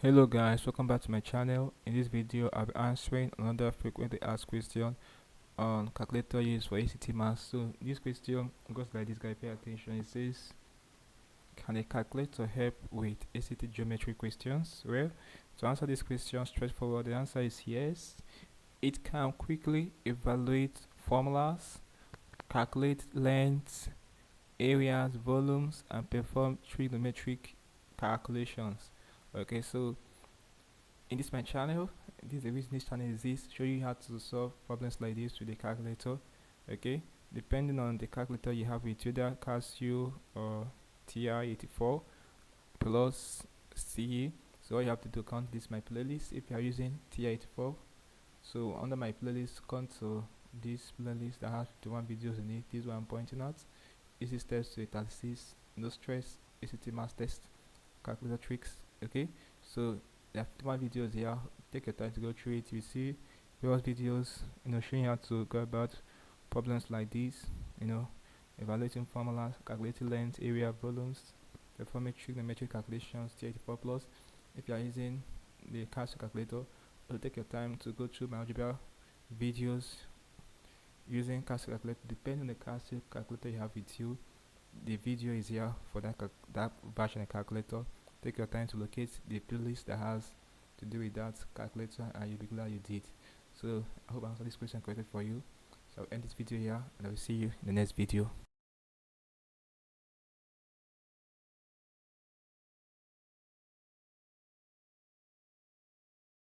Hello guys, welcome back to my channel. In this video, I'll be answering another frequently asked question on calculator used for ACT math. So this question goes like this, guy, pay attention. It says, can a calculator help with ACT geometry questions? Well, to answer this question straightforward, the answer is yes. It can quickly evaluate formulas, calculate lengths, areas, volumes, and perform trigonometric calculations. Okay, so in this my channel, this is the reason this channel exists, show you how to solve problems like this with a calculator. Okay, depending on the calculator you have with you, either Casio or TI-84 plus CE. So all you have to do, count this my playlist if you are using TI-84. So under my playlist, come to this playlist that has 51 videos in it. This one I'm pointing out: easy steps to a 36, no stress, ACT math test, calculator tricks. Okay, so there are 51 videos here. Take your time to go through it. You see various videos, showing you how to go about problems like this, evaluating formulas, calculating length, area, volumes, performing trigonometric calculations, T84 plus. If you are using the Casio calculator, it'll take your time to go through my algebra videos using Casio calculator. Depending on the Casio calculator you have with you, the video is here for that version of calculator. Take your time to locate the playlist that has to do with that calculator, and you'll be glad you did. So I hope I answered this question correctly for you. So I'll end this video here, and I will see you in the next video.